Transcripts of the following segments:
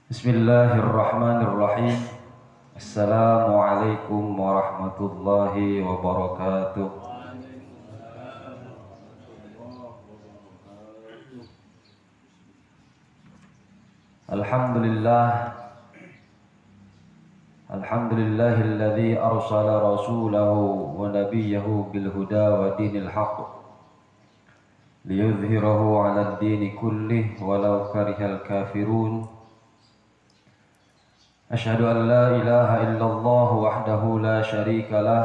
Bismillahirrahmanirrahim. Assalamualaikum warahmatullahi wabarakatuh. Alhamdulillah. Alhamdulillahilladzi arsala rasulahu wa nabiyyahu bil huda wa dinil haqq liyudhhirahu 'alad dini kullih walau karihal kafirun. Asyhadu an la ilaha illallah wahdahu la syarika lah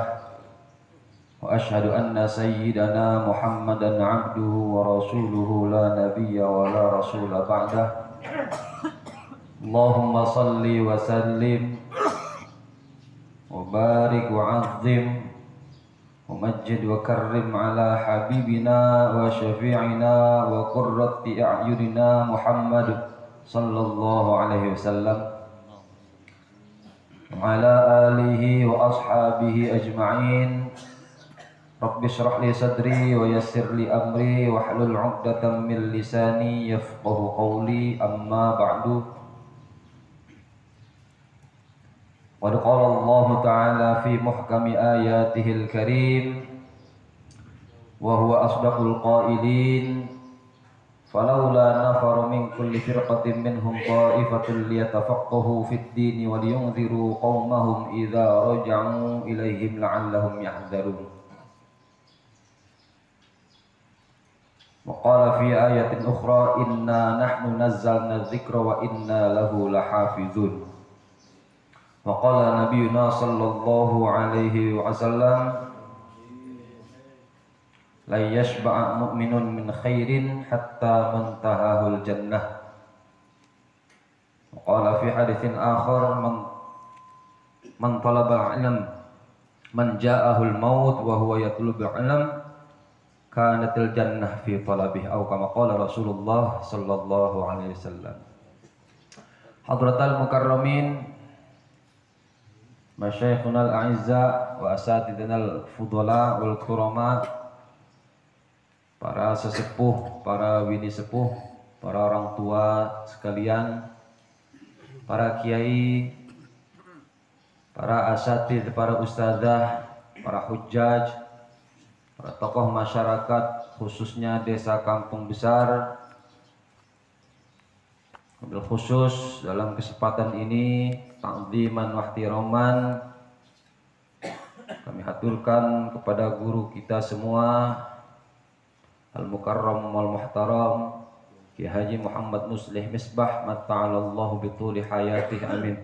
wa asyhadu anna sayyidana Muhammadan 'abduhu wa rasuluhu la nabiyya wa la rasula ba'dah. Allahumma salli wa sallim wa barik wa 'azzim wa majjid wa karrim ala habibina wa syafi'ina wa qurrati a'yunina Muhammad sallallahu alaihi wasallam wa ala alihi wa ashabihi ajma'in. Rabbi shrah li sadri wa yassir li amri wa hlul 'uqdatam min lisani yafqahu qawli, amma ba'du. Qad qala Allah ta'ala fi muhkami ayatihil karim wa huwa asdaqul qailin falawla nafara min kulli firqatin minhum ta'ifatun liyatafaqahu fid din wa liyunziru qaumahum idza raja'u ilaihim la'allahum yahdharun. Wa qala fi ayatin ukhra inna nahnu nazzalna dzikra wa inna lahu lahafizun. Wa qala nabiyuna sallallahu alaihi wasallam la yashba'a mu'minun min khairin hatta mantahahul jannah. Wa qala fi haditsin akhar man talaba al-ilm man ja'ahul maut wa huwa yatlubul ilm kanatil jannah fi talabih, atau kama qala Rasulullah sallallahu alaihi wasallam. Hadratal mukarramin, masyaikhunal a'izza wa asatidunal fudala wal kurama, para sesepuh, para wini sepuh, para orang tua sekalian, para kiai, para asatid, para ustazah, para hujjaj, para tokoh masyarakat, khususnya desa kampung besar. Wabil khusus dalam kesempatan ini ta'ziman wa ihtiraman kami haturkan kepada guru kita semua, Al-Mukarram wal Muhtaram Ki Haji Muhammad Muslih Misbah mata'alallahu bituli hayatih, amin.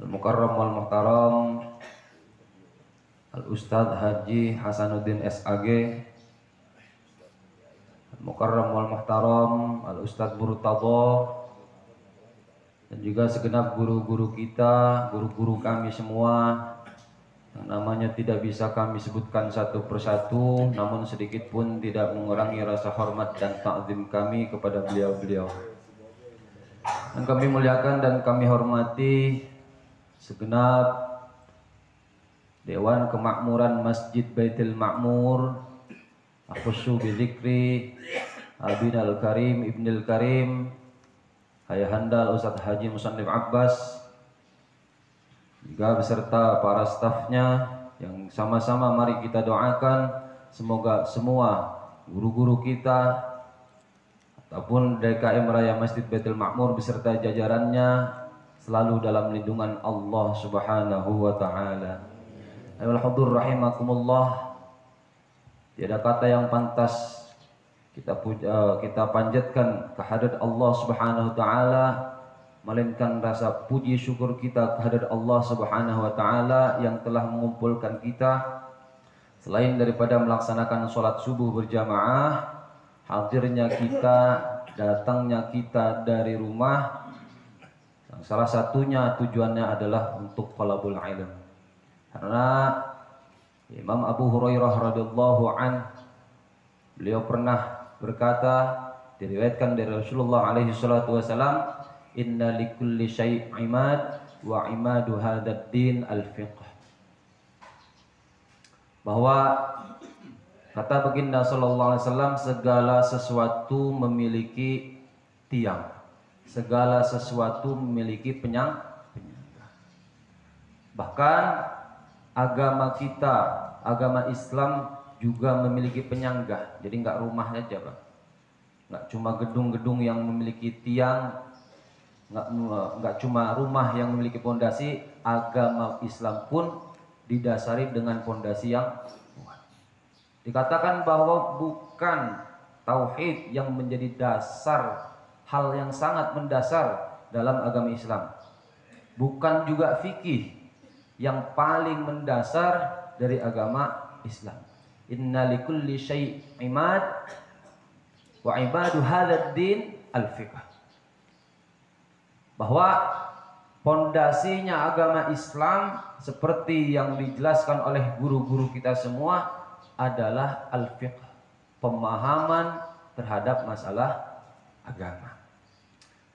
Al-Mukarram wal Muhtaram Al-Ustadz Haji Hasanuddin SAG, Al-Mukarram wal Muhtaram Al-Ustadz Murtadha, dan juga segenap guru-guru kita, guru-guru kami semua yang namanya tidak bisa kami sebutkan satu persatu, namun sedikit pun tidak mengurangi rasa hormat dan ta'zim kami kepada beliau-beliau. Dan kami muliakan dan kami hormati segenap Dewan Kemakmuran Masjid Baitul Ma'mur, akhussu bi dzikri Abinal Karim Ibnul Karim Ayahanda Ustadz Haji Musannif Abbas, juga beserta para stafnya yang sama-sama mari kita doakan semoga semua guru-guru kita ataupun DKM Raya Masjid Baitul Ma'mur beserta jajarannya selalu dalam lindungan Allah Subhanahu wa taala. Ayolah hadur rahimakumullah. Tiada kata yang pantas kita panjatkan kehadirat Allah Subhanahu wa taala melainkan rasa puji syukur kita kehadirat Allah Subhanahu wa taala yang telah mengumpulkan kita, selain daripada melaksanakan sholat subuh berjamaah, hadirnya kita, datangnya kita dari rumah, salah satunya tujuannya adalah untuk talabul ilm. Karena Imam Abu Hurairah radhiyallahu an, beliau pernah berkata, diriwayatkan dari Rasulullah alaihi salatu wasalam, inna likulli syai' imad wa imadu hadzal din al-fiqh. Bahwa kata baginda sallallahu alaihi wasallam, segala sesuatu memiliki tiang. segala sesuatu memiliki penyangga. Bahkan agama kita, agama Islam juga memiliki penyangga. Jadi nggak rumah aja, Pak. Nggak cuma gedung-gedung yang memiliki tiang, nggak cuma rumah yang memiliki pondasi. Agama Islam pun didasari dengan pondasi yang kuat. Dikatakan bahwa bukan tauhid yang menjadi dasar, hal yang sangat mendasar dalam agama Islam. Bukan juga fikih yang paling mendasar dari agama Islam. Inna likulli syai' imad wa ibadu hadzal din al-fiqh. Bahwa pondasinya agama Islam seperti yang dijelaskan oleh guru-guru kita semua adalah al-fiqh, pemahaman terhadap masalah agama.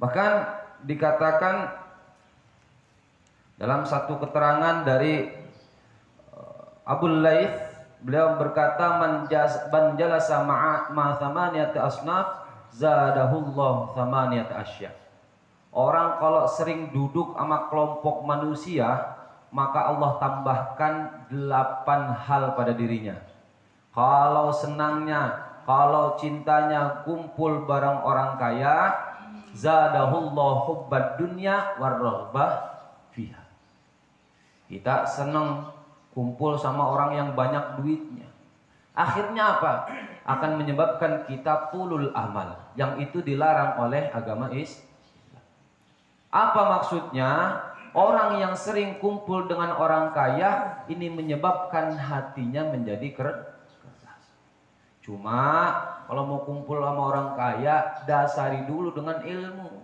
Bahkan dikatakan dalam satu keterangan dari Abul Laits, beliau berkata man jalasa ma'a thamaniyati asnaf zadahullah thamaniyati asya. Orang kalau sering duduk sama kelompok manusia, maka Allah tambahkan 8 hal pada dirinya. Kalau senangnya, kalau cintanya kumpul bareng orang kaya, zadahullah hubbad dunya warraghbah fiha. Kita senang kumpul sama orang yang banyak duitnya. Akhirnya apa? Akan menyebabkan kita tulul amal, yang itu dilarang oleh agama Islam. Apa maksudnya? Orang yang sering kumpul dengan orang kaya ini menyebabkan hatinya menjadi keras. Cuma kalau mau kumpul sama orang kaya, dasari dulu dengan ilmu.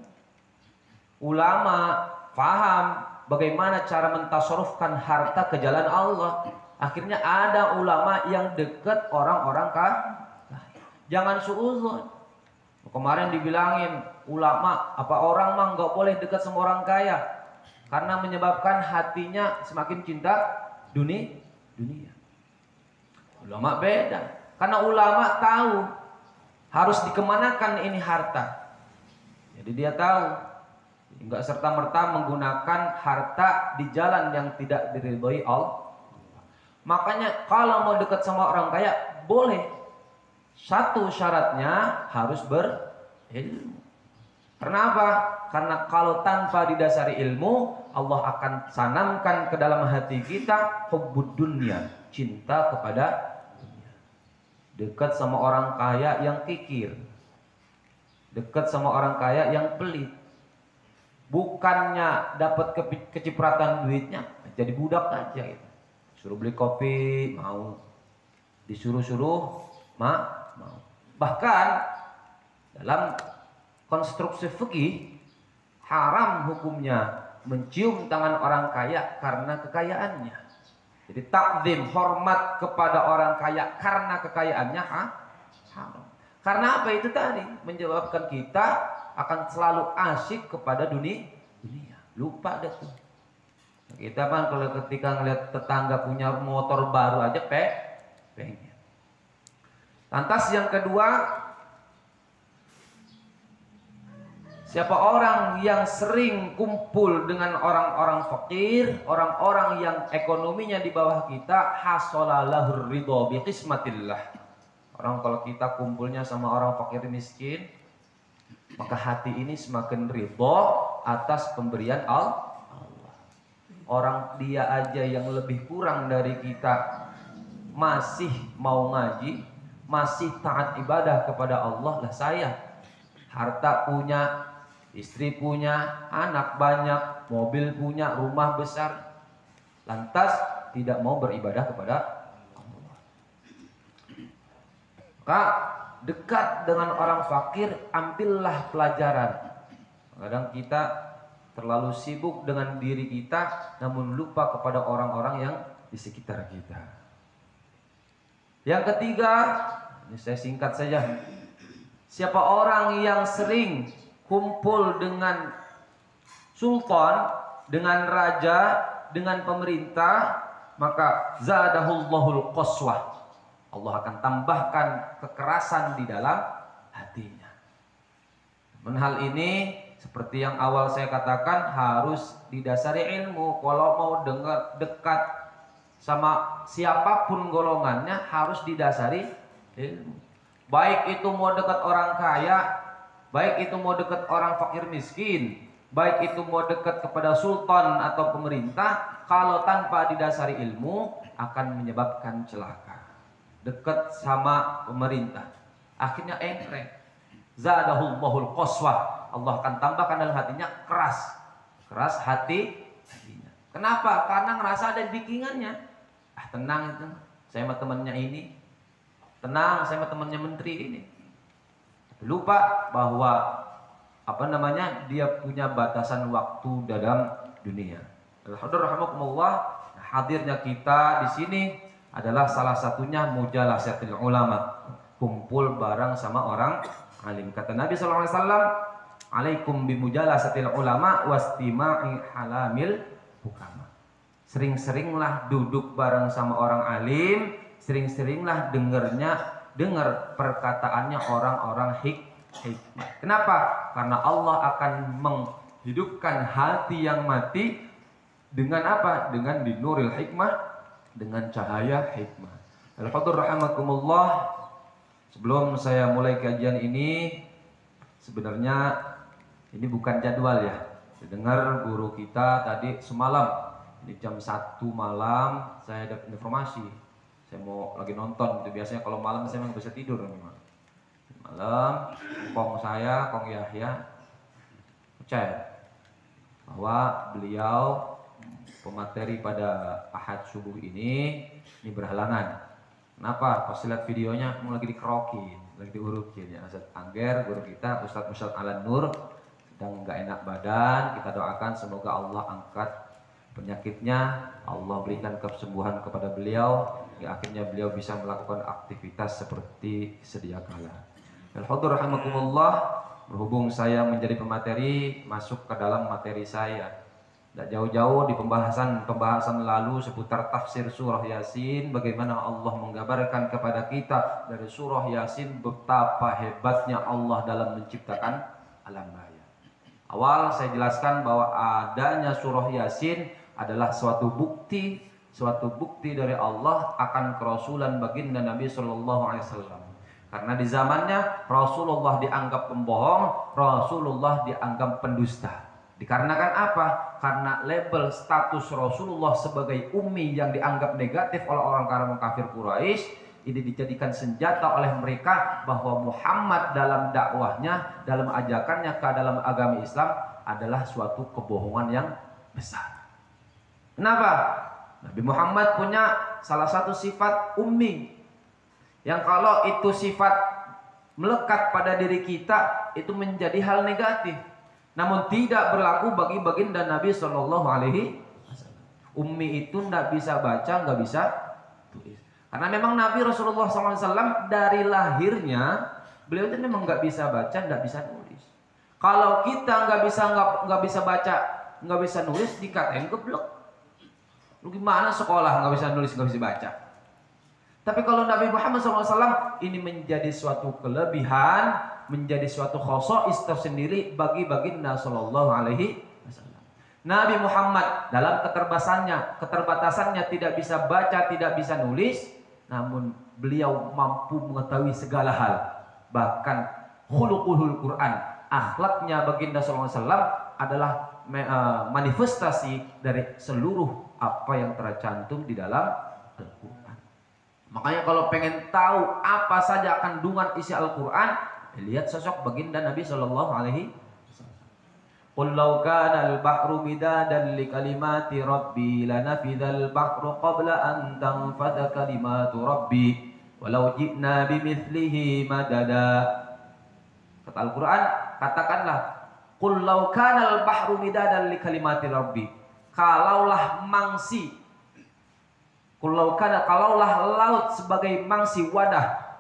Ulama paham bagaimana cara mentasarrufkan harta ke jalan Allah. Akhirnya ada ulama yang dekat orang-orang kaya. Jangan suudzon. Kemarin dibilangin ulama, apa orang mah nggak boleh dekat sama orang kaya karena menyebabkan hatinya semakin cinta dunia. Ulama beda, karena ulama tahu harus dikemanakan ini harta. Jadi dia tahu nggak serta-merta menggunakan harta di jalan yang tidak diridhoi Allah. Makanya kalau mau dekat sama orang kaya boleh. Satu syaratnya harus berilmu. Kenapa? Karena kalau tanpa didasari ilmu, Allah akan sanamkan ke dalam hati kita hubbud dunya, cinta kepada dunia. Dekat sama orang kaya yang kikir, dekat sama orang kaya yang pelit. Bukannya dapat kecipratan duitnya, jadi budak aja gitu. Suruh beli kopi mau, disuruh-suruh mau. Bahkan dalam konstruksi fikih haram hukumnya mencium tangan orang kaya karena kekayaannya. Jadi takzim, hormat kepada orang kaya karena kekayaannya haram. Karena apa itu tadi? Menyebabkan kita akan selalu asyik kepada dunia. Lupa deh tuh. Kita kan kalau ketika ngelihat tetangga punya motor baru aja pengen. Lantas yang kedua, siapa orang yang sering kumpul dengan orang-orang fakir, orang-orang yang ekonominya di bawah kita, hasolalahur ridho bi qismatillah. Orang kalau kita kumpulnya sama orang fakir miskin, maka hati ini semakin ridho atas pemberian Allah. Orang dia aja yang lebih kurang dari kita masih mau ngaji, masih taat ibadah kepada Allah. Lah saya harta punya, istri punya, anak banyak, mobil punya, rumah besar, lantas tidak mau beribadah kepada Allah. Maka dekat dengan orang fakir, ambillah pelajaran. Kadang kita terlalu sibuk dengan diri kita, namun lupa kepada orang-orang yang di sekitar kita. Yang ketiga, ini saya singkat saja. Siapa orang yang sering kumpul dengan sultan, dengan raja, dengan pemerintah, maka zadahullahul qaswah. Allah akan tambahkan kekerasan di dalam hatinya. Dan hal ini seperti yang awal saya katakan harus didasari ilmu. Kalau mau dengar dekat sama siapapun golongannya harus didasari ilmu. Baik itu mau dekat orang kaya, baik itu mau dekat orang fakir miskin, baik itu mau dekat kepada sultan atau pemerintah, kalau tanpa didasari ilmu akan menyebabkan celaka. Dekat sama pemerintah, akhirnya engkreng. Zadahullahul qaswah. Allah akan tambahkan dalam hatinya keras hatinya. Kenapa? Karena ngerasa ada bikingannya. Tenang itu, saya sama temannya ini. Tenang, saya sama temannya menteri ini. Lupa bahwa dia punya batasan waktu dalam dunia. Alhamdulillah, hadirnya kita di sini adalah salah satunya mujalasatul ulama, kumpul bareng sama orang alim. Kata Nabi sallallahu alaihi wasallam, "Alaikum bimujalasatil ulama wastima'i halamil hukama." Sering-seringlah duduk bareng sama orang alim, sering-seringlah dengar perkataannya orang-orang hikmah. Kenapa? Karena Allah akan menghidupkan hati yang mati dengan apa? Dengan binuril hikmah, dengan cahaya hikmah. Alhamdulillah rahimakumullah. Sebelum saya mulai kajian ini, sebenarnya ini bukan jadwal ya. Saya dengar guru kita tadi semalam, di jam 1 malam saya dapat informasi. Saya mau lagi nonton, itu biasanya kalau malam saya nggak bisa tidur memang. Malam, Kong Yahya percaya bahwa beliau pemateri pada Ahad subuh ini berhalangan. Kenapa? Pas lihat videonya mau lagi dikerokin, lagi diurukin ya. Ustaz Angger, guru kita, Ustaz Alan Nur sedang nggak enak badan. Kita doakan semoga Allah angkat penyakitnya, Allah berikan kesembuhan kepada beliau, ya akhirnya beliau bisa melakukan aktivitas seperti sedia kala. Alhamdulillah rahimakumullah, berhubung saya menjadi pemateri, masuk ke dalam materi saya. Tidak jauh-jauh di pembahasan lalu seputar tafsir surah Yasin, bagaimana Allah menggambarkan kepada kita dari surah Yasin betapa hebatnya Allah dalam menciptakan alam raya. Awal saya jelaskan bahwa adanya surah Yasin adalah suatu bukti dari Allah akan kerasulan baginda Nabi Shallallahu Alaihi Wasallam. Karena di zamannya Rasulullah dianggap pembohong, Rasulullah dianggap pendusta. Dikarenakan apa? Karena label status Rasulullah sebagai ummi yang dianggap negatif oleh orang kafir Quraisy ini dijadikan senjata oleh mereka bahwa Muhammad dalam dakwahnya, dalam ajakannya ke dalam agama Islam adalah suatu kebohongan yang besar. Kenapa? Nabi Muhammad punya salah satu sifat ummi yang kalau itu sifat melekat pada diri kita itu menjadi hal negatif. Namun tidak berlaku bagi baginda Nabi Shallallahu Alaihi Wasallam. Ummi itu tidak bisa baca, nggak bisa tulis. Karena memang Nabi Rasulullah SAW dari lahirnya beliau itu memang nggak bisa baca, nggak bisa nulis. Kalau kita nggak bisa baca, nggak bisa nulis, dikatain geblek. Lu gimana sekolah nggak bisa nulis, nggak bisa baca? Tapi kalau Nabi Muhammad SAW ini menjadi suatu kelebihan, menjadi suatu khosois tersendiri bagi baginda Sallallahu Alaihi Wasallam. Nabi Muhammad dalam keterbatasannya tidak bisa baca, tidak bisa nulis, namun beliau mampu mengetahui segala hal. Bahkan khuluqul Quran, akhlaknya baginda Sallallahu Alaihi Wasallam adalah manifestasi dari seluruh apa yang tercantum di dalam Al-Quran. Makanya kalau pengen tahu apa saja kandungan isi Al-Quran, lihat sosok baginda Nabi Shallallahu Alaihi Wasallam. Qul law kana al-bahru midadan li kalimati rabbi lanafidhal bahru qabla an tanfadha kalimatu rabbi walau ji'na bimithlihi madada. Kata Al-Quran, katakanlah, qul law kana al-bahru midadan li kalimati rabbi. Kalaulah laut sebagai mangsi wadah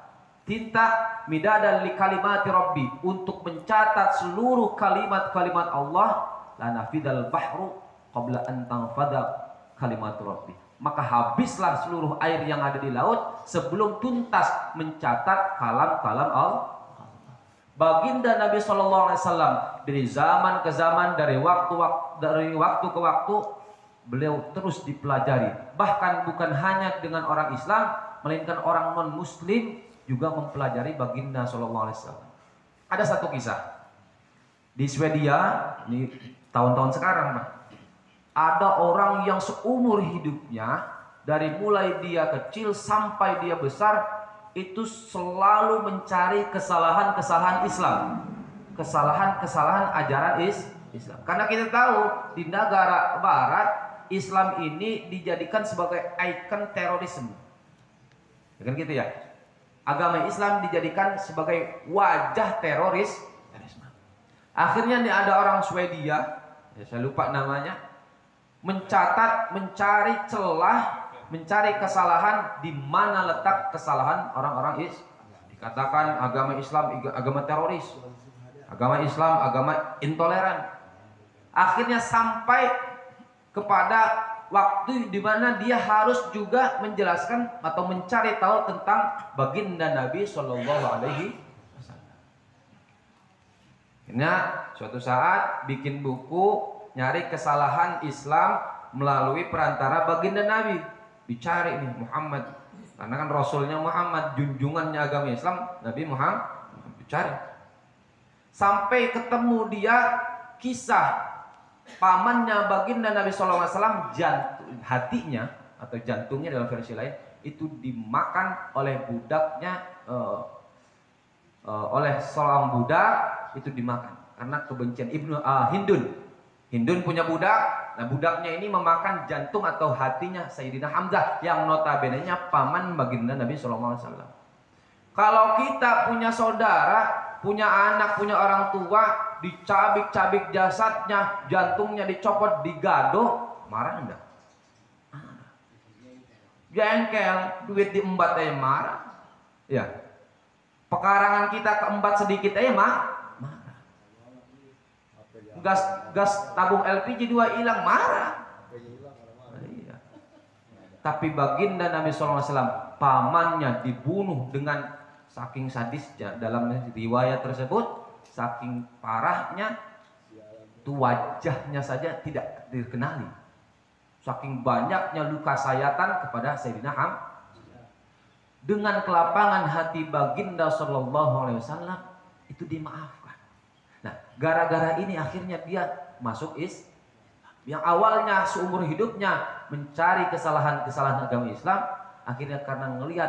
tinta midadan li kalimati rabbi untuk mencatat seluruh kalimat-kalimat Allah, lanafidal bahru qabla an tanfada kalimatu rabbi. Maka habislah seluruh air yang ada di laut sebelum tuntas mencatat kalam-kalam Allah. Baginda Nabi Shallallahu Alaihi Wasallam dari zaman ke zaman, dari waktu ke waktu, beliau terus dipelajari. Bahkan bukan hanya dengan orang Islam, melainkan orang non Muslim juga mempelajari Baginda Shallallahu Alaihi Wasallam. Ada satu kisah di Swedia, ini tahun-tahun sekarang, Pak. Ada orang yang seumur hidupnya, dari mulai dia kecil sampai dia besar, itu selalu mencari kesalahan-kesalahan Islam, kesalahan-kesalahan ajaran Islam. Karena kita tahu di negara Barat Islam ini dijadikan sebagai ikon terorisme, ya kan gitu ya. Agama Islam dijadikan sebagai wajah terorisme. Akhirnya nih ada orang Swedia, ya saya lupa namanya, mencatat, mencari celah, mencari kesalahan di mana letak kesalahan orang-orang Islam. Dikatakan agama Islam agama teroris, agama Islam agama intoleran. Akhirnya sampai kepada waktu di mana dia harus juga menjelaskan atau mencari tahu tentang baginda Nabi Shallallahu Alaihi Wasallam. Akhirnya suatu saat bikin buku nyari kesalahan Islam melalui perantara baginda Nabi. Dicari nih Muhammad, karena kan Rasulnya Muhammad, junjungannya agama Islam Nabi Muhammad. Dicari sampai ketemu dia kisah pamannya baginda Nabi SAW, hatinya atau jantungnya dalam versi lain itu dimakan oleh budaknya, oleh seorang budak, itu dimakan karena kebencian Hindun punya budak. Nah, budaknya ini memakan jantung atau hatinya Sayyidina Hamzah yang notabene-nya paman baginda Nabi SAW. Kalau kita punya saudara, punya anak, punya orang tua, dicabik-cabik jasadnya, jantungnya dicopot, digado, marah enggak? Jengkel, duit diembat aja marah. Ya. Pekarangan kita keembat sedikit aja marah. Gas tabung LPG 2 hilang marah. Iya. Tapi baginda Nabi SAW, pamannya dibunuh dengan saking sadisnya, dalam riwayat tersebut saking parahnya itu wajahnya saja tidak dikenali, saking banyaknya luka sayatan kepada Sayyidina Hamzah. Dengan kelapangan hati baginda Shallallahu Alaihi Wasallam itu dimaafkan. Nah, gara-gara ini akhirnya dia masuk Islam. Yang awalnya seumur hidupnya mencari kesalahan-kesalahan agama Islam, akhirnya karena ngelihat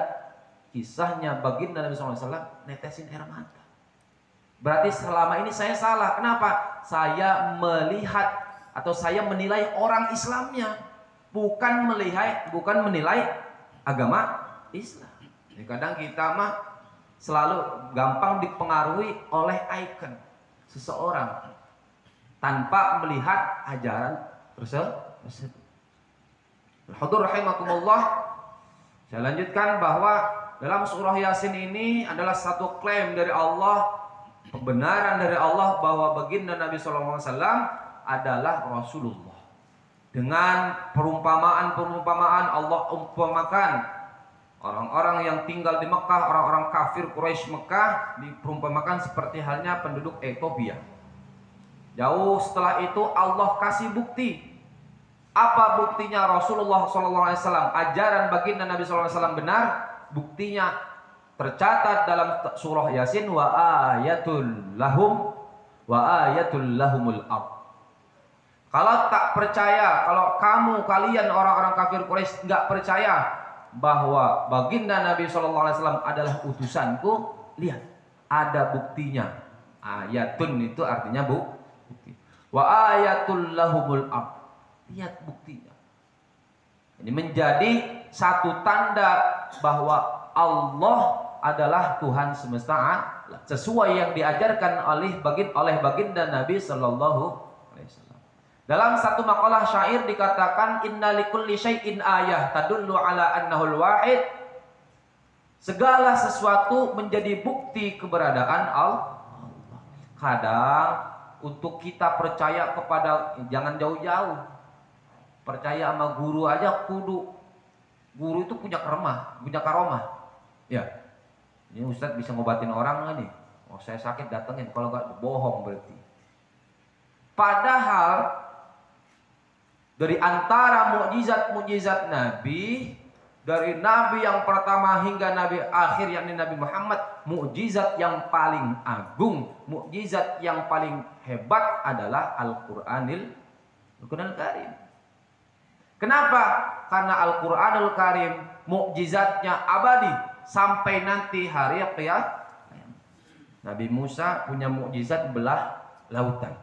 kisahnya baginda Nabi SAW, netesin air mata. Berarti selama ini saya salah. Kenapa? Saya melihat atau saya menilai orang Islamnya, bukan menilai agama Islam. Jadi kadang kita mah selalu gampang dipengaruhi oleh ikon seseorang tanpa melihat ajaran tersebut. Al-Hudur rahimakumullah. Saya lanjutkan bahwa dalam surah Yasin ini adalah satu klaim dari Allah, pembenaran dari Allah bahwa baginda Nabi SAW adalah Rasulullah. Dengan perumpamaan Allah umpamakan orang-orang yang tinggal di Mekah, orang-orang kafir Quraisy Mekah diperumpamakan seperti halnya penduduk Ethiopia. Jauh setelah itu Allah kasih bukti. Apa buktinya Rasulullah SAW, ajaran baginda Nabi SAW benar? Buktinya tercatat dalam surah Yasin, wa ayatul lahumul ard. Kalau tak percaya, kalau kalian orang-orang kafir Quraisy nggak percaya bahwa baginda Nabi SAW adalah utusanku, lihat ada buktinya. Ayatun itu artinya bukti. Wa ayatul lahumul ard. Lihat buktinya. Ini menjadi satu tanda bahwa Allah adalah Tuhan semesta alam, sesuai yang diajarkan oleh baginda Nabi Sallallahu Alaihi Wasallam. Dalam satu makalah syair dikatakan, inna likulli syai'in ayah tadullu ala annahul wahid. Segala sesuatu menjadi bukti keberadaan Allah. Kadang untuk kita percaya kepada, jangan jauh-jauh, percaya sama guru aja kudu. Guru itu punya karomah. Ya. Ini Ustadz bisa ngobatin orang nggak nih? Oh saya sakit datengin, kalau nggak bohong berarti. Padahal dari antara mukjizat-mukjizat Nabi, dari Nabi yang pertama hingga Nabi akhir yakni Nabi Muhammad, mukjizat yang paling agung, mukjizat yang paling hebat adalah Al-Qur'anul Karim. Kenapa? Karena Al-Qur'anul Karim mukjizatnya abadi sampai nanti hari kiamat. Nabi Musa punya mukjizat belah lautan.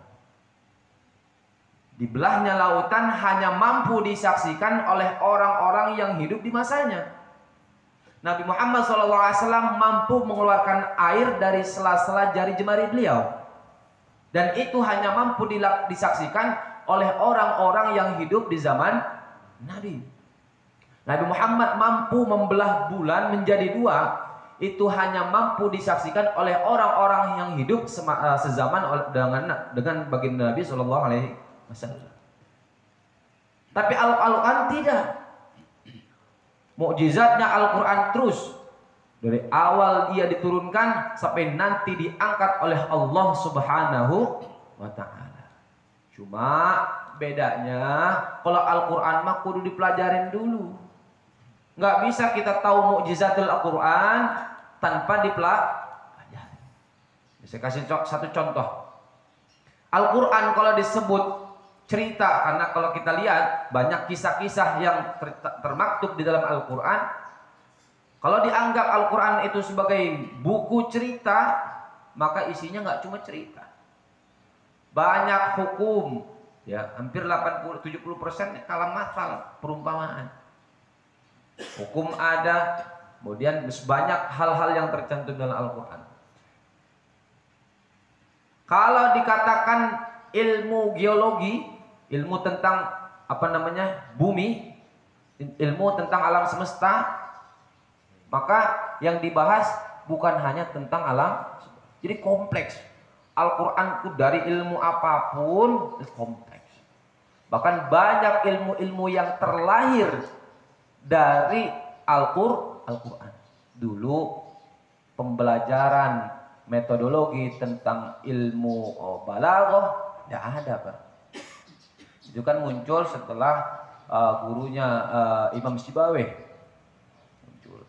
Dibelahnya lautan hanya mampu disaksikan oleh orang-orang yang hidup di masanya. Nabi Muhammad SAW mampu mengeluarkan air dari sela-sela jari jemari beliau. Dan itu hanya mampu disaksikan oleh orang-orang yang hidup di zaman Nabi. Nabi Muhammad mampu membelah bulan menjadi dua. Itu hanya mampu disaksikan oleh orang-orang yang hidup sezaman dengan baginda Nabi SAW. Tapi Al-Quran tidak. Mukjizatnya Al-Quran terus dari awal dia diturunkan sampai nanti diangkat oleh Allah Subhanahu wa Ta'ala. Cuma bedanya kalau Al-Quran mah kudu dipelajarin dulu. Nggak bisa kita tahu mukjizatul Al-Quran tanpa dipelajari. Saya kasih satu contoh. Al-Quran kalau disebut cerita, karena kalau kita lihat banyak kisah-kisah yang termaktub di dalam Al-Quran. Kalau dianggap Al-Quran itu sebagai buku cerita, maka isinya nggak cuma cerita. Banyak hukum, ya hampir 80-70% kalam mathal, perumpamaan. Hukum ada, kemudian banyak hal-hal yang tercantum dalam Al-Quran. Kalau dikatakan ilmu geologi, ilmu tentang bumi, ilmu tentang alam semesta, maka yang dibahas bukan hanya tentang alam, jadi kompleks. Al-Quran itu dari ilmu apapun kompleks. Bahkan banyak ilmu-ilmu yang terlahir dari Al-Quran. Dulu pembelajaran metodologi tentang ilmu balaghah tidak ada, Pak. Itu kan muncul setelah gurunya Imam Sibawayh muncul.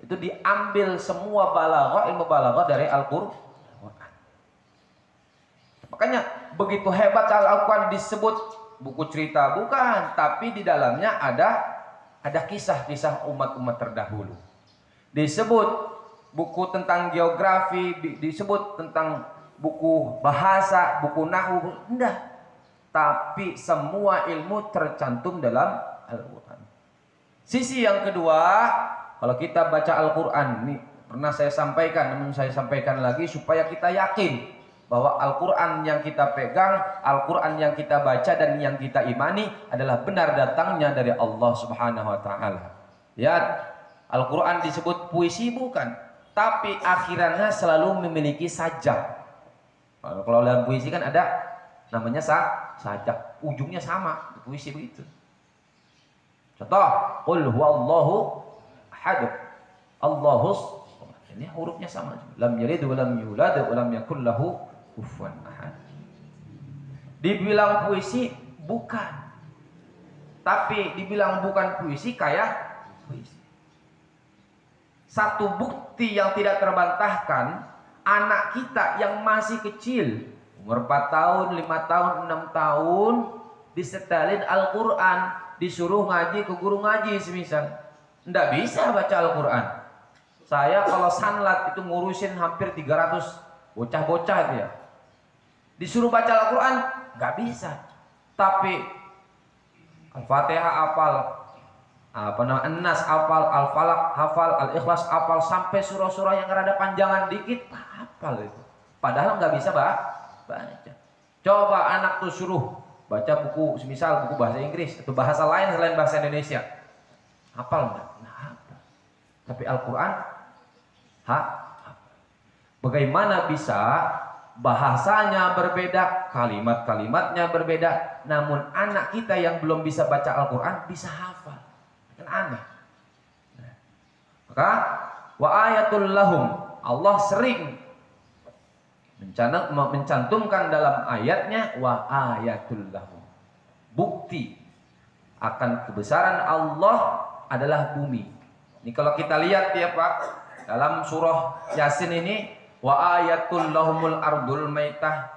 Itu diambil semua balaghah, ilmu balaghah dari Al-Quran. Makanya begitu hebat Al-Quran disebut buku cerita, bukan, tapi di dalamnya ada kisah-kisah umat-umat terdahulu. Disebut buku tentang geografi, disebut tentang buku bahasa, buku nahwu, enggak. Tapi semua ilmu tercantum dalam Al-Quran. Sisi yang kedua, kalau kita baca Al-Quran, ini pernah saya sampaikan, namun saya sampaikan lagi supaya kita yakin bahwa Al-Quran yang kita pegang, Al-Quran yang kita baca dan yang kita imani adalah benar datangnya dari Allah Subhanahu wa Ta'ala. Ya, Al-Quran disebut puisi bukan, tapi akhirannya selalu memiliki sajak. Kalau dalam puisi kan ada namanya sajak, ujungnya sama, puisi begitu. Contoh, qul huwallahu ahad, Allahus, ini hurufnya sama, lam yalid wa lam yulad wa lam yakul lahu kufuwan ahad. Dibilang puisi bukan, tapi dibilang bukan puisi kayak puisi. Satu bukti yang tidak terbantahkan, anak kita yang masih kecil, umur 4 tahun, 5 tahun, 6 tahun, disetelin Al-Quran, disuruh ngaji ke guru ngaji semisal, nggak bisa baca Al-Quran. Saya kalau sanlat itu ngurusin hampir 300 bocah-bocah itu ya. Disuruh baca Al-Quran, nggak bisa. Tapi Al-Fatihah hafal, An-Nas hafal, Al-Falaq hafal, Al-Ikhlas hafal, sampai surah-surah yang rada panjangan dikit hafal itu. Padahal nggak bisa baca. Coba anak tuh suruh baca buku, semisal buku bahasa Inggris atau bahasa lain selain bahasa Indonesia, hafal nggak? Nah, hafal. Tapi Al-Quran, bagaimana bisa bahasanya berbeda, kalimat-kalimatnya berbeda, namun anak kita yang belum bisa baca Al-Quran bisa hafal? Kan aneh. Maka wa ayatul lahum, Allah sering mencantumkan dalam ayatnya wa ayatul lahum. Bukti akan kebesaran Allah adalah bumi. Ini kalau kita lihat ya Pak, dalam surah Yasin ini wa ayatul lahumul ardul maitah.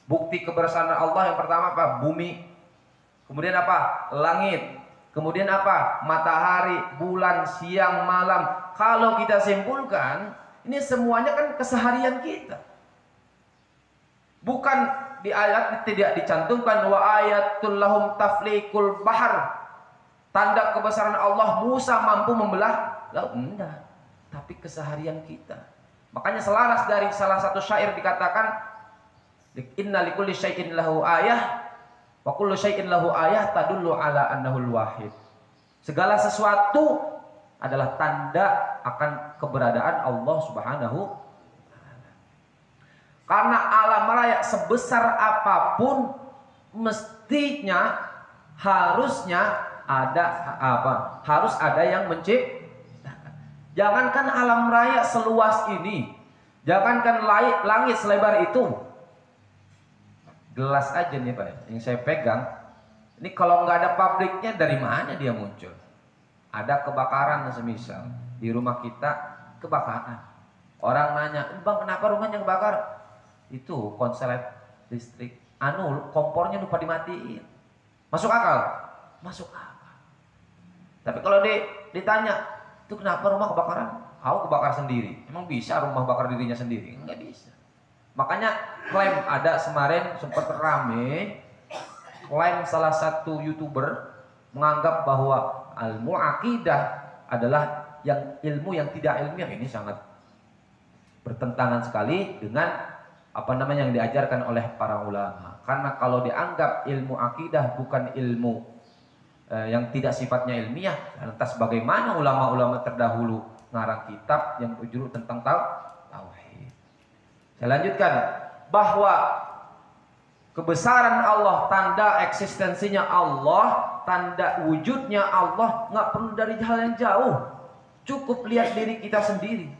Bukti kebesaran Allah yang pertama apa? Bumi. Kemudian apa? Langit. Kemudian apa? Matahari, bulan, siang, malam. Kalau kita simpulkan, ini semuanya kan keseharian kita. Bukan di ayat tidak dicantumkan wa ayatul lahum taflikul bahar. Tanda kebesaran Allah Musa mampu membelah laut. Enggak. Tapi keseharian kita. Makanya selaras dari salah satu syair dikatakan inna likulli syai'in lahu ayah wa kullu syai'in lahu ayah tadullu ala annahul wahid. Segala sesuatu adalah tanda akan keberadaan Allah Subhanahu. Karena alam raya sebesar apapun mestinya harusnya ada apa? Harus ada yang menciptakan. Jangankan alam raya seluas ini, jangankan langit selebar itu. Gelas aja nih Pak, yang saya pegang. Ini kalau nggak ada pabriknya dari mana dia muncul? Ada kebakaran semisal di rumah kita kebakaran. Orang nanya, "Bang, kenapa rumahnya kebakar?" Itu konslet listrik, kompornya lupa dimatiin. Masuk akal? Masuk akal. Tapi kalau ditanya, itu kenapa rumah kebakaran? Aku kebakar sendiri. Emang bisa rumah bakar dirinya sendiri? Enggak bisa. Makanya klaim ada kemarin sempat rame, klaim salah satu YouTuber menganggap bahwa ilmu akidah adalah ilmu yang tidak ilmiah. Ini sangat bertentangan sekali dengan yang diajarkan oleh para ulama. Karena kalau dianggap ilmu akidah bukan ilmu yang tidak sifatnya ilmiah, lantas bagaimana ulama-ulama terdahulu ngarang kitab yang berjudul tentang tauhid? Saya lanjutkan bahwa kebesaran Allah, tanda eksistensinya Allah, tanda wujudnya Allah nggak perlu dari hal yang jauh. Cukup lihat diri kita sendiri.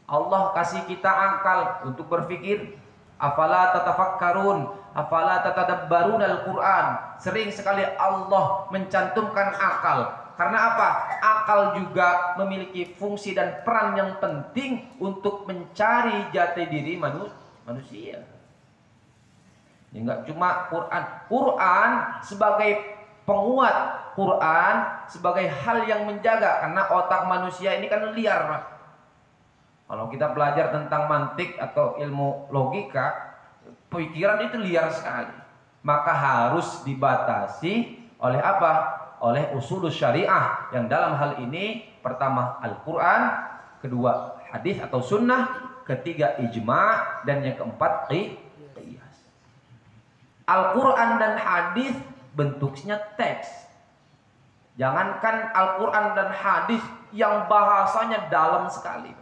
Allah kasih kita akal untuk berpikir. Afala tatafakkarun, afala tatadabbarun al-Quran. Sering sekali Allah mencantumkan akal. Karena apa? Akal juga memiliki fungsi dan peran yang penting untuk mencari jati diri manusia. Ya, enggak cuma Quran. Quran sebagai penguat, Quran sebagai hal yang menjaga. Karena otak manusia ini kan liar, Pak. Kalau kita belajar tentang mantik atau ilmu logika, pikiran itu liar sekali. Maka harus dibatasi oleh apa? Oleh usulul syariah, yang dalam hal ini pertama Al-Quran, kedua hadis atau sunnah, ketiga ijma', dan yang keempat qiyas. Al-Quran dan hadis bentuknya teks. Jangankan Al-Quran dan hadis yang bahasanya dalam sekali.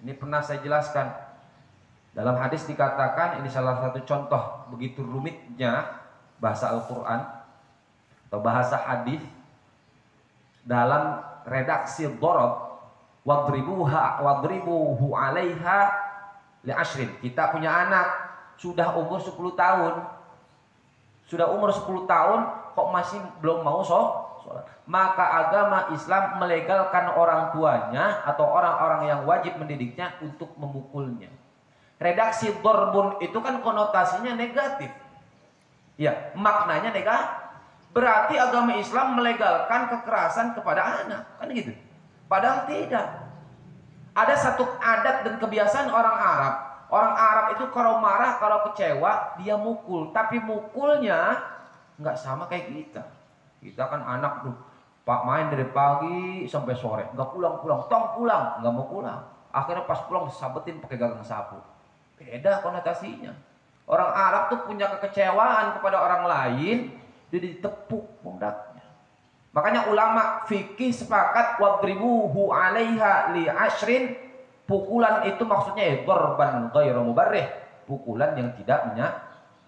Ini pernah saya jelaskan. Dalam hadis dikatakan, ini salah satu contoh begitu rumitnya bahasa Al-Quran atau bahasa hadis. Dalam redaksi dorob, wadribuhu alaiha li ashrin. Kita punya anak sudah umur 10 tahun. Sudah umur 10 tahun kok masih belum mau sholat. Maka agama Islam melegalkan orang tuanya atau orang-orang yang wajib mendidiknya untuk memukulnya. Redaksi dorbun itu kan konotasinya negatif. Ya, maknanya negatif. Berarti agama Islam melegalkan kekerasan kepada anak, kan gitu. Padahal tidak. Ada satu adat dan kebiasaan orang Arab. Orang Arab itu kalau marah, kalau kecewa, dia mukul. Tapi mukulnya nggak sama kayak kita. Kita kan anak tuh, Pak main dari pagi sampai sore, nggak pulang-pulang, tong pulang, nggak mau pulang. Akhirnya pas pulang disabetin pakai gagang sapu. Beda konotasinya. Orang Arab tuh punya kekecewaan kepada orang lain, jadi ditepuk pundaknya. Makanya ulama fikih sepakat wadribuhu 'alaiha li ashrin. Pukulan itu maksudnya darban ghairu mubarrih, pukulan yang tidak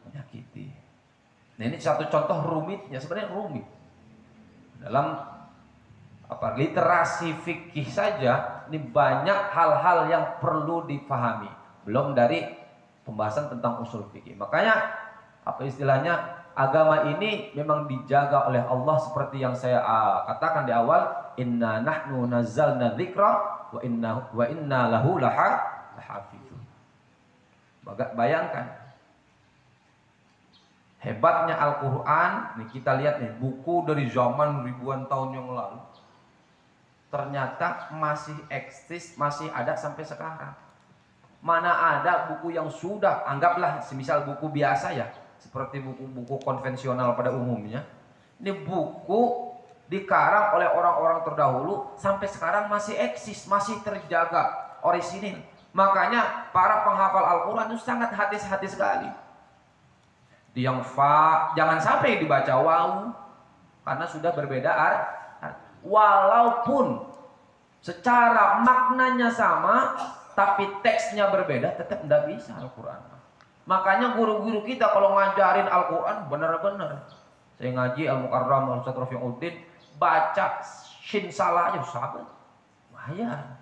menyakiti. Nah, ini satu contoh rumitnya, sebenarnya rumit. Dalam literasi fikih saja ini banyak hal-hal yang perlu dipahami. Belum dari pembahasan tentang usul fikih. Makanya apa istilahnya, agama ini memang dijaga oleh Allah seperti yang saya katakan di awal, inna nahnu nazzalna dzikra wa inna lahu lahafizun. Bayangkan hebatnya Al-Qur'an. Nih kita lihat nih, buku dari zaman ribuan tahun yang lalu ternyata masih eksis, masih ada sampai sekarang. Mana ada buku yang sudah, anggaplah semisal buku biasa ya, seperti buku-buku konvensional pada umumnya. Ini buku dikarang oleh orang-orang terdahulu sampai sekarang masih eksis, masih terjaga orisinil. Makanya para penghafal Al-Quran itu sangat hati-hati sekali. Yang fa jangan sampai dibaca waw, karena sudah berbeda arti. Walaupun secara maknanya sama, tapi teksnya berbeda, tetap tidak bisa Al-Quran. Makanya guru-guru kita kalau ngajarin Al-Quran benar-benar. Saya ngaji Al-Mukarram Al-Ustaz Rafi'uddin, baca shin salah aja sahabat. Bahaya.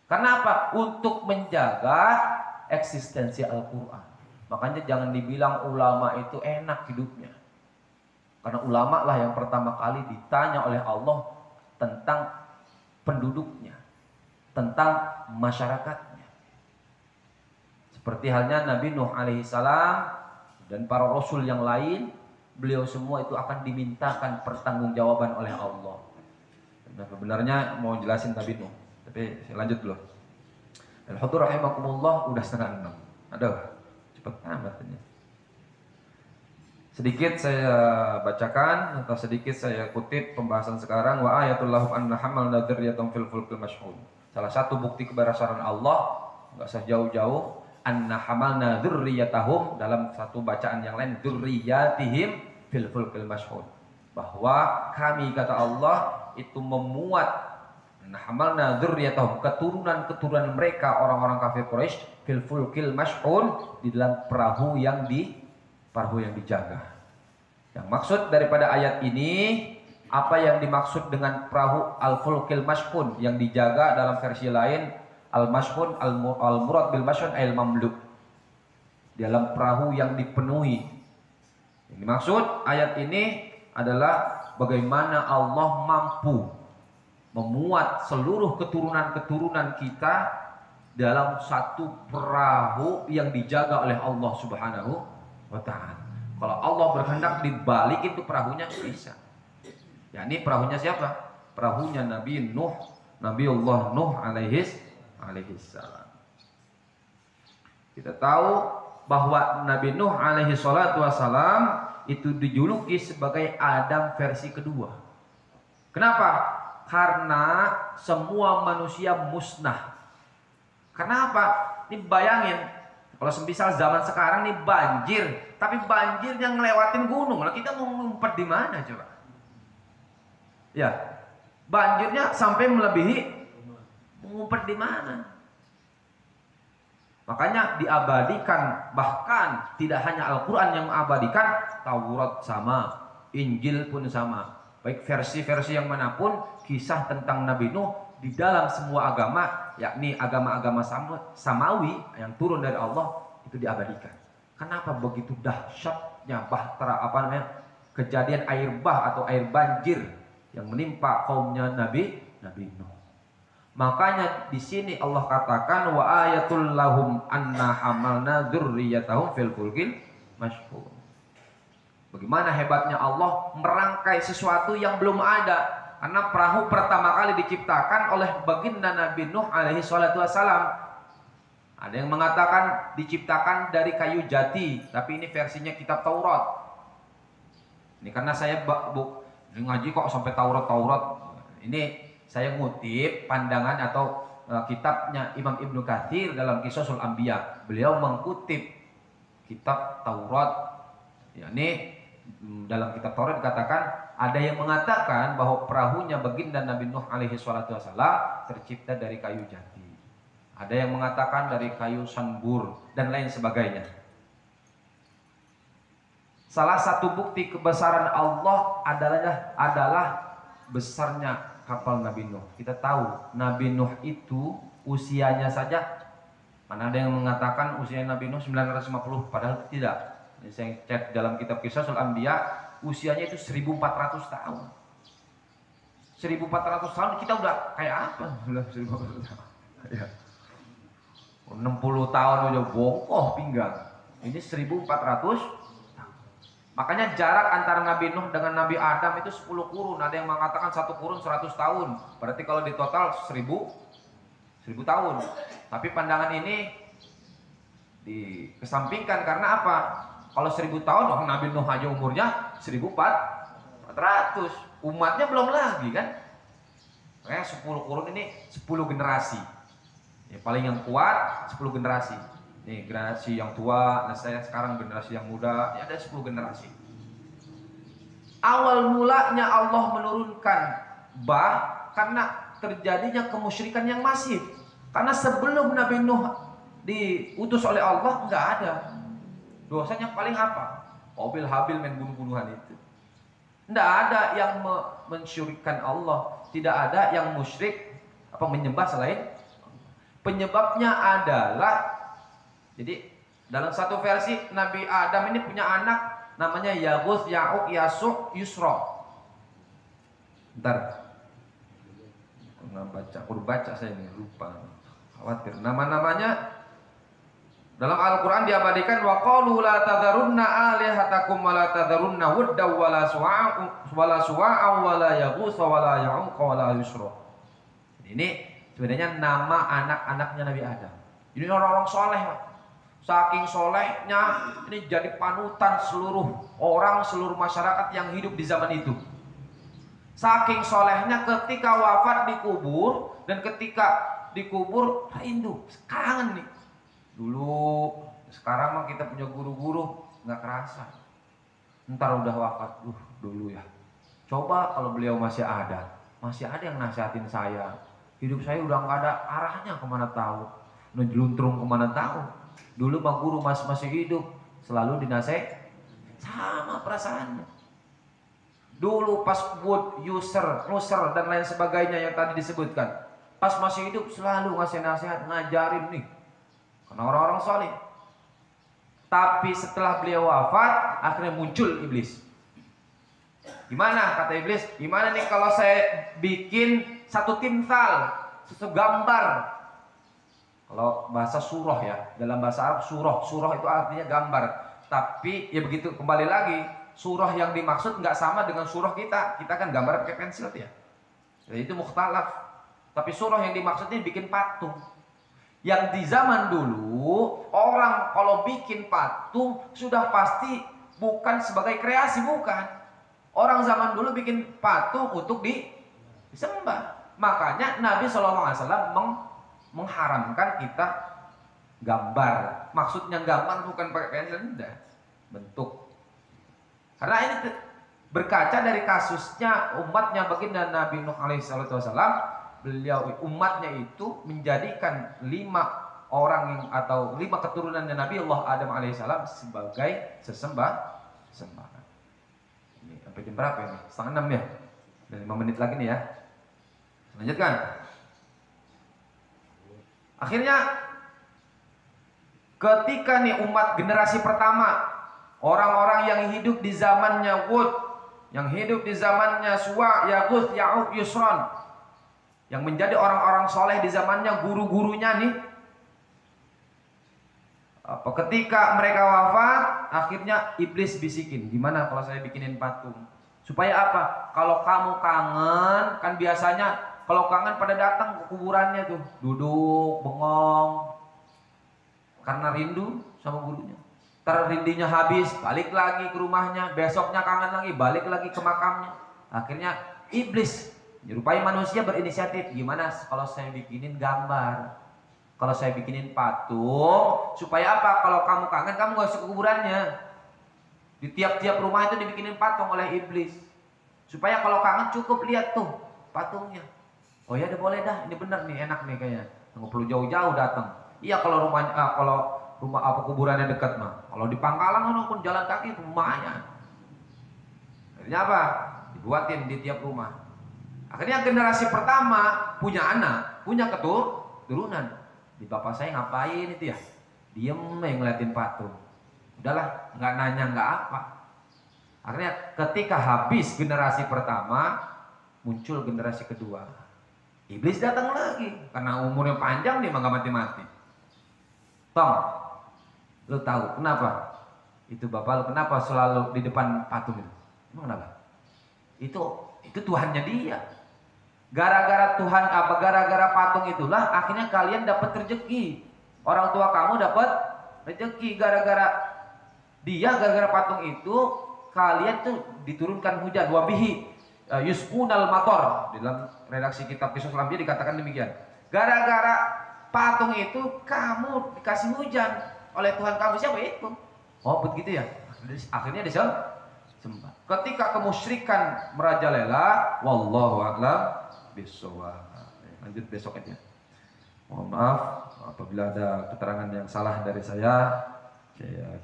Kenapa? Untuk menjaga eksistensi Al-Quran. Makanya jangan dibilang ulama itu enak hidupnya. Karena ulama lah yang pertama kali ditanya oleh Allah tentang penduduknya, tentang masyarakatnya. Seperti halnya Nabi Nuh alaihissalam dan para rasul yang lain, beliau semua itu akan dimintakan pertanggungjawaban oleh Allah. Nah, sebenarnya mau jelasin Nabi Nuh, tapi saya lanjut dulu. Al-Hudur rahimakumullah, udah 5:30. Aduh, cepet amat ini. Sedikit saya bacakan atau sedikit saya kutip pembahasan sekarang. Wa ayatul lahum anna hamalna dzurriyyatan fil fulkil mashhun. Salah satu bukti kebesaran Allah, enggak usah jauh-jauh, anna hamalna dzurriyyatahum, dalam satu bacaan yang lain dzurriyyatihim fil fulkil mashhun. Bahwa kami, kata Allah, itu memuat anna hamalna dzurriyyatahum, keturunan-keturunan mereka orang-orang kafir Quraisy, fil fulkil mashhun, di dalam perahu yang dijaga. Yang maksud daripada ayat ini, apa yang dimaksud dengan perahu al-fulkil mashhun yang dijaga, dalam versi lain al-mashhun al-murad bil mashhun al mamluk, dalam perahu yang dipenuhi. Yang dimaksud ayat ini adalah bagaimana Allah mampu memuat seluruh keturunan-keturunan kita dalam satu perahu yang dijaga oleh Allah Subhanahu wa ta'ala. Kalau Allah berkehendak dibalik itu perahunya bisa. Ya, ini perahunya siapa? Perahunya Nabi Nuh, Nabiullah Nuh alaihissalam. Kita tahu bahwa Nabi Nuh alaihissalam itu dijuluki sebagai Adam versi kedua. Kenapa? Karena semua manusia musnah. Kenapa? Ini bayangin, kalau semisal zaman sekarang nih banjir, tapi banjirnya ngelewatin gunung, lah kita mau ngumpet di mana coba? Ya, banjirnya sampai melebihi, ngumpet di mana? Makanya diabadikan, bahkan tidak hanya Al-Quran yang mengabadikan, Taurat sama, Injil pun sama. Baik versi-versi yang manapun, kisah tentang Nabi Nuh di dalam semua agama, yakni agama-agama samawi yang turun dari Allah, itu diabadikan. Kenapa begitu dahsyatnya kejadian air bah atau air banjir yang menimpa kaumnya Nabi Nuh. Makanya di sini Allah katakan wa ayatul lahum anna hamalna dzurriyyatahum fil fulkil mashhun. Bagaimana hebatnya Allah merangkai sesuatu yang belum ada. Karena perahu pertama kali diciptakan oleh baginda Nabi Nuh alaihi salatu wassalam. Ada yang mengatakan diciptakan dari kayu jati, tapi ini versinya kitab Taurat. Ini karena saya ngaji kok sampai Taurat. Ini saya ngutip pandangan atau kitabnya Imam Ibnu Katsir dalam Qisasul Anbiya. Beliau mengutip kitab Taurat. Yakni dalam kitab Taurat dikatakan, ada yang mengatakan bahwa perahunya baginda Nabi Nuh alaihi salatu wassalam tercipta dari kayu jati. Ada yang mengatakan dari kayu sanbur dan lain sebagainya. Salah satu bukti kebesaran Allah adalah besarnya kapal Nabi Nuh. Kita tahu Nabi Nuh itu usianya saja Mana ada yang mengatakan usia Nabi Nuh 950, padahal tidak. Ini saya cek dalam kitab Qisasul Anbiya, usianya itu 1400 tahun. 1400 tahun kita udah kayak apa? Udah 1400 tahun. Ya. 60 tahun udah bongkoh pinggang. Ini 1400. Makanya jarak antara Nabi Nuh dengan Nabi Adam itu 10 kurun. Ada yang mengatakan 1 kurun 100 tahun. Berarti kalau di total 1000 tahun. Tapi pandangan ini dikesampingkan karena apa? Kalau 1000 tahun, oh, Nabi Nuh aja umurnya 1400. Umatnya belum lagi kan? Makanya 10 kurun ini 10 generasi. Ya, paling yang kuat 10 generasi. Nih generasi yang tua, nah saya sekarang generasi yang muda, ya ada 10 generasi. Awal mulanya Allah menurunkan karena terjadinya kemusyrikan yang masif. Karena sebelum Nabi Nuh diutus oleh Allah nggak ada. Dosanya paling apa? Qabil Habil main bunuh-bunuhan itu. Nggak ada yang mensyirikkan Allah, tidak ada yang musyrik menyembah selain. Penyebabnya adalah, jadi dalam satu versi Nabi Adam ini punya anak namanya Yaguth, Ya'uq, Yasuq, Yusra. Bentar. Aku baca saya ini lupa. Khawatir. Nama-namanya dalam Al-Qur'an diabadikan wa qalu la tadharunna alihatakum wa la tadharunna wudda wa la suwa'a wa la yaghus wa la ya'uq wa la yusra. Ini sebenarnya nama anak-anaknya Nabi Adam. Ini orang-orang soleh, Pak. Saking solehnya ini jadi panutan seluruh orang, seluruh masyarakat yang hidup di zaman itu. Saking solehnya ketika wafat dikubur, dan ketika dikubur rindu, kangen nih. Dulu, sekarang mah kita punya guru-guru nggak kerasa. Ntar udah wafat, dulu ya. Coba kalau beliau masih ada yang nasihatin saya. Hidup saya udah nggak ada arahnya, kemana tahu, ngeluntrung kemana tahu. Dulu mah guru masih hidup, selalu dinaseh, sama perasaannya. Dulu pas buat user, dan lain sebagainya yang tadi disebutkan, pas masih hidup selalu ngasih nasihat, ngajarin nih, karena orang-orang soleh. Tapi setelah beliau wafat, akhirnya muncul iblis. Gimana kata iblis? Gimana nih kalau saya bikin satu timsal, satu gambar? Kalau bahasa surah ya, dalam bahasa Arab surah itu artinya gambar. Tapi ya begitu, kembali lagi, surah yang dimaksud nggak sama dengan surah kita. Kita kan gambar pakai pensil ya. Jadi itu mukhtalaf. Tapi surah yang dimaksudnya bikin patung. Yang di zaman dulu orang kalau bikin patung sudah pasti bukan sebagai kreasi, bukan. Orang zaman dulu bikin patung untuk disembah. Makanya Nabi SAW mengharamkan kita gambar. Maksudnya gambar bukan pakai pensil, enggak, bentuk. Karena ini berkaca dari kasusnya umatnya baginda Nabi Nuh alaihissalam. Beliau umatnya itu menjadikan 5 orang atau 5 keturunan Nabi Allah Adam alaihissalam sebagai sesembahan. Ini sampai jam berapa ini? 5:30 ya? Dan 5 menit lagi nih ya. Lanjutkan. Akhirnya ketika nih umat generasi pertama, orang-orang yang hidup di zamannya Hud, yang hidup di zamannya Suwa, Yaguth, Ya'uq, Yusran, yang menjadi orang-orang soleh di zamannya, guru-gurunya nih, ketika mereka wafat, akhirnya iblis bisikin, gimana kalau saya bikinin patung? Supaya apa? Kalau kamu kangen, kan biasanya kalau kangen pada datang ke kuburannya tuh, duduk, bengong, karena rindu sama gurunya. Ntar rindinya habis, balik lagi ke rumahnya, besoknya kangen lagi, balik lagi ke makamnya. Akhirnya iblis menyerupai manusia berinisiatif, gimana kalau saya bikinin gambar, kalau saya bikinin patung, supaya apa? Kalau kamu kangen, kamu gak usah ke kuburannya. Di tiap-tiap rumah itu dibikinin patung oleh iblis, supaya kalau kangen cukup lihat tuh patungnya. Oh ya udah boleh dah, ini bener nih, enak nih kayaknya, nggak perlu jauh-jauh datang. Iya kalau rumahnya, kalau rumah kuburannya dekat mah. Kalau di Pangkalan pun jalan kaki lumayan. Akhirnya apa? Dibuatin di tiap rumah. Akhirnya generasi pertama punya anak, punya keturunan. Di bapak saya ngapain itu ya? Diem ngeliatin patung. Udahlah, nggak nanya nggak apa. Akhirnya ketika habis generasi pertama, muncul generasi kedua. Iblis datang lagi karena umurnya panjang dia nggak mati-mati. Tong, lu tahu kenapa? Itu bapak lu kenapa selalu di depan patung itu? Emang kenapa? Itu Tuhannya dia. Gara-gara Tuhan apa? Gara-gara patung itulah akhirnya kalian dapat rezeki. Orang tua kamu dapat rezeki gara-gara dia, gara-gara patung itu kalian tuh diturunkan hujan. Wabihi yusqunal mator. Di dalam redaksi kitab Kisah Islam dia dikatakan demikian. Gara-gara patung itu kamu dikasih hujan oleh Tuhan kamu. Siapa itu? Oh begitu ya. Akhirnya disembah. Ketika kemusyrikan merajalela, wallahu a'lam bishawab. Lanjut besok aja. Mohon maaf apabila ada keterangan yang salah dari saya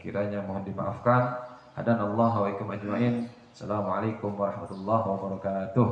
kiranya mohon dimaafkan. Hadanallahu wa ikum ajmain. Assalamualaikum warahmatullahi wabarakatuh.